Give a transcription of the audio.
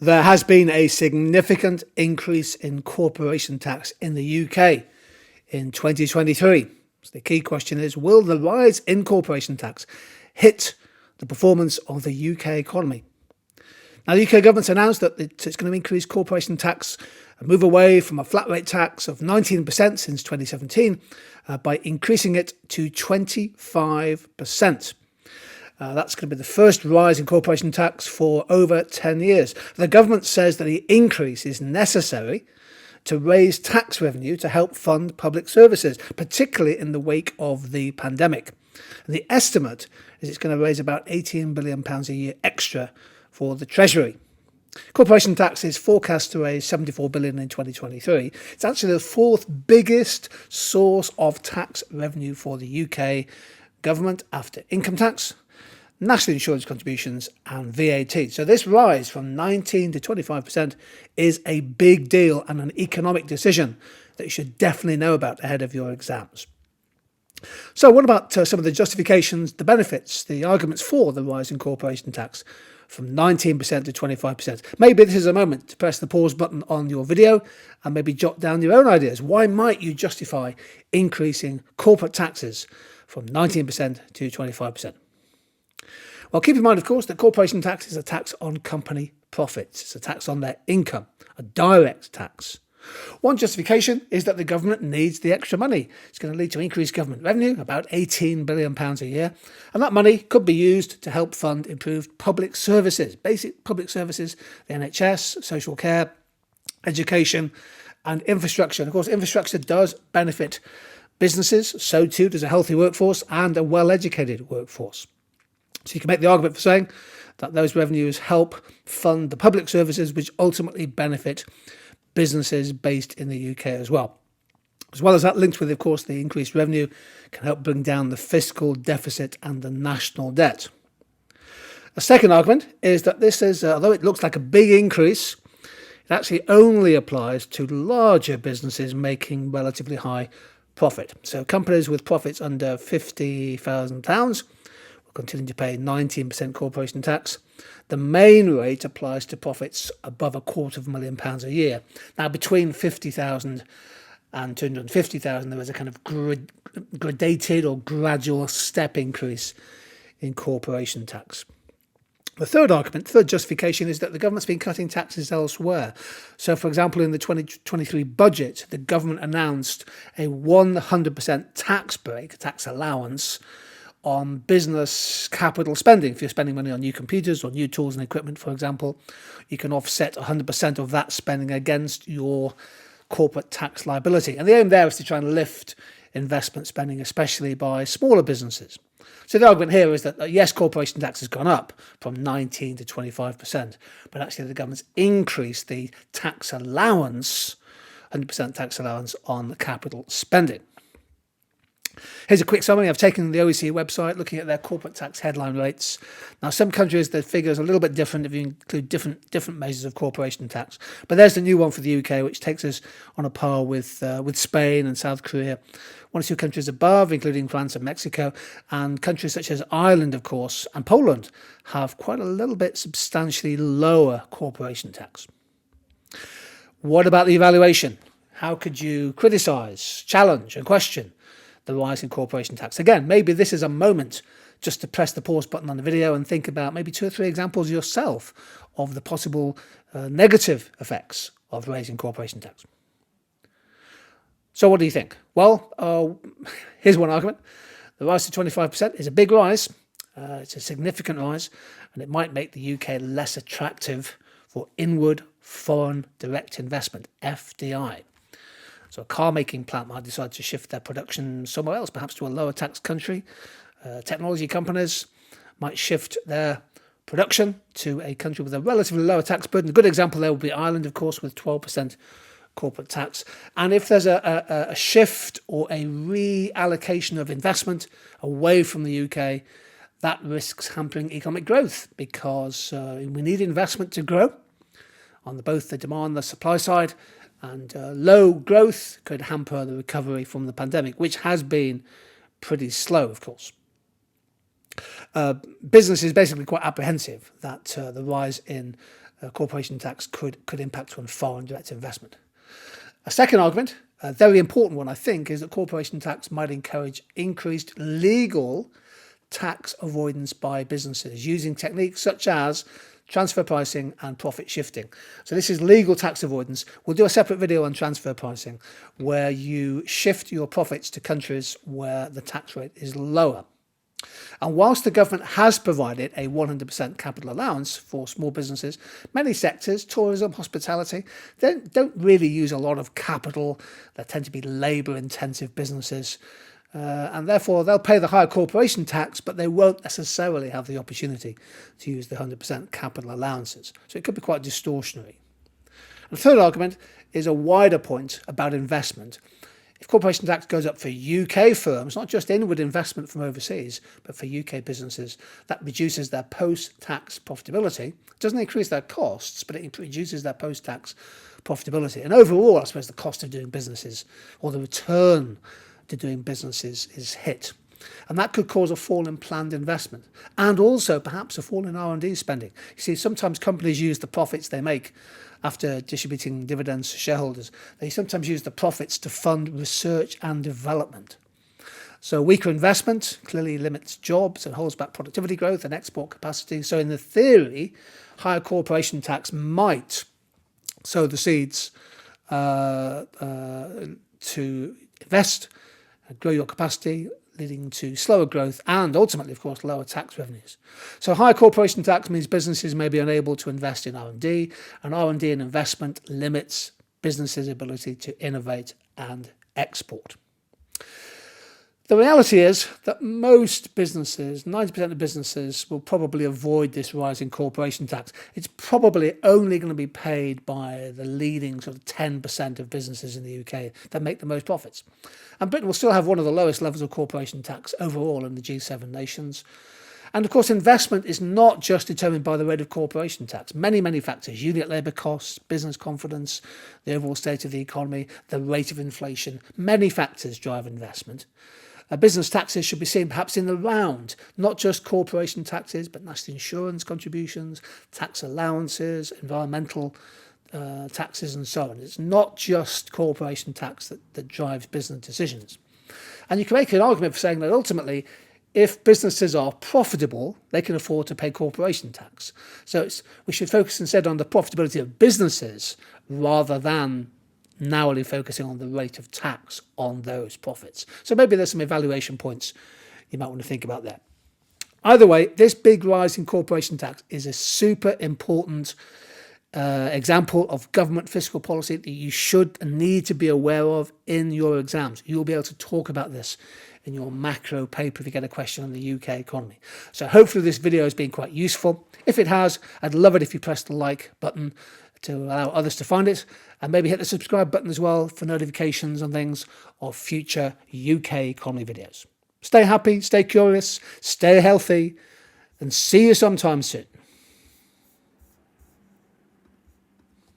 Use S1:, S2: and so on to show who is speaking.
S1: There has been a significant increase in corporation tax in the UK in 2023. So the key question is, will the rise in corporation tax hit the performance of the UK economy? Now, the UK government's announced that it's going to increase corporation tax and move away from a flat rate tax of 19% since 2017 by increasing it to 25%. That's going to be the first rise in corporation tax for over 10 years. The government says that the increase is necessary to raise tax revenue to help fund public services, particularly in the wake of the pandemic. And the estimate is it's going to raise about £18 billion a year extra for the Treasury. Corporation tax is forecast to raise £74 billion in 2023. It's actually the fourth biggest source of tax revenue for the UK government after income tax, national insurance contributions and VAT. So this rise from 19 to 25% is a big deal and an economic decision that you should definitely know about ahead of your exams. So what about some of the justifications, the benefits, the arguments for the rise in corporation tax from 19% to 25%? Maybe this is a moment to press the pause button on your video and maybe jot down your own ideas. Why might you justify increasing corporate taxes from 19% to 25%? Well, keep in mind, of course, that corporation tax is a tax on company profits. It's a tax on their income, a direct tax. One justification is that the government needs the extra money. It's going to lead to increased government revenue, about £18 billion a year. And that money could be used to help fund improved public services, basic public services, the NHS, social care, education and infrastructure. And of course, infrastructure does benefit businesses. So too does a healthy workforce and a well-educated workforce. So you can make the argument for saying that those revenues help fund the public services which ultimately benefit businesses based in the UK as well. As well as that, linked with, of course, the increased revenue can help bring down the fiscal deficit and the national debt. A second argument is that this is, although it looks like a big increase, it actually only applies to larger businesses making relatively high profit. So companies with profits under £50,000 continue to pay 19% corporation tax. The main rate applies to profits above £250,000 a year. Now, between 50,000 and 250,000, there is a kind of gradated or gradual step increase in corporation tax. The third argument, third justification, is that the government's been cutting taxes elsewhere. So, for example, in the 2023 budget, the government announced a 100% tax break, tax allowance, on business capital spending. If you're spending money on new computers or new tools and equipment, for example, you can offset 100% of that spending against your corporate tax liability. And the aim there is to try and lift investment spending, especially by smaller businesses. So the argument here is that, yes, corporation tax has gone up from 19 to 25%, but actually the government's increased the tax allowance, 100% tax allowance on capital spending. Here's a quick summary. I've taken the OECD website, looking at their corporate tax headline rates. Now, some countries, the figures are a little bit different if you include different measures of corporation tax. But there's the new one for the UK, which takes us on a par with Spain and South Korea. One or two countries above, including France and Mexico, and countries such as Ireland, of course, and Poland have quite a little bit substantially lower corporation tax. What about the evaluation? How could you criticise, challenge and question the rise in corporation tax? Again, maybe this is a moment just to press the pause button on the video and think about maybe 2 or 3 examples yourself of the possible negative effects of raising corporation tax. So what do you think? Well, here's one argument. The rise to 25% is a big rise. It's a significant rise, and it might make the UK less attractive for inward foreign direct investment, FDI. So a car-making plant might decide to shift their production somewhere else, perhaps to a lower tax country. Technology companies might shift their production to a country with a relatively lower tax burden. A good example there would be Ireland, of course, with 12% corporate tax. And if there's a shift or a reallocation of investment away from the UK, that risks hampering economic growth, because we need investment to grow on both the demand and the supply side. And low growth could hamper the recovery from the pandemic, which has been pretty slow, of course. Business is basically quite apprehensive that the rise in corporation tax could impact on foreign direct investment. A second argument, a very important one I think, is that corporation tax might encourage increased legal tax avoidance by businesses using techniques such as transfer pricing and profit shifting. So this is legal tax avoidance. We'll do a separate video on transfer pricing where you shift your profits to countries where the tax rate is lower. And whilst the government has provided a 100% capital allowance for small businesses, many sectors, tourism, hospitality, they don't really use a lot of capital. They tend to be labour-intensive businesses. And therefore, they'll pay the higher corporation tax, but they won't necessarily have the opportunity to use the 100% capital allowances. So it could be quite distortionary. And the third argument is a wider point about investment. If corporation tax goes up for UK firms, not just inward investment from overseas, but for UK businesses, that reduces their post-tax profitability. It doesn't increase their costs, but it reduces their post-tax profitability. And overall, I suppose the cost of doing businesses, or the return to doing businesses, is hit. And that could cause a fall in planned investment and also perhaps a fall in R&D spending. You see, sometimes companies use the profits they make after distributing dividends to shareholders. They sometimes use the profits to fund research and development. So weaker investment clearly limits jobs and holds back productivity growth and export capacity. So in the theory, higher corporation tax might sow the seeds to invest and grow your capacity, leading to slower growth and ultimately, of course, lower tax revenues. So higher corporation tax means businesses may be unable to invest in R&D, and R&D and investment limits businesses' ability to innovate and export. The reality is that most businesses, 90% of businesses, will probably avoid this rise in corporation tax. It's probably only going to be paid by the leading sort of 10% of businesses in the UK that make the most profits. And Britain will still have one of the lowest levels of corporation tax overall in the G7 nations. And of course, investment is not just determined by the rate of corporation tax. Many factors: unit labour costs, business confidence, the overall state of the economy, the rate of inflation. Many factors drive investment. Business taxes should be seen perhaps in the round, not just corporation taxes, but national insurance contributions, tax allowances, environmental taxes and so on. It's not just corporation tax that drives business decisions. And you can make an argument for saying that ultimately, if businesses are profitable, they can afford to pay corporation tax. So we should focus instead on the profitability of businesses rather than narrowly focusing on the rate of tax on those profits. So maybe there's some evaluation points you might want to think about there. Either way, this big rise in corporation tax is a super important example of government fiscal policy that you should and need to be aware of in your exams. You'll be able to talk about this in your macro paper if you get a question on the UK economy. So hopefully this video has been quite useful. If it has, I'd love it if you press the like button to allow others to find it, and maybe hit the subscribe button as well for notifications on things of future UK economy videos. Stay happy, stay curious, stay healthy, and see you sometime soon.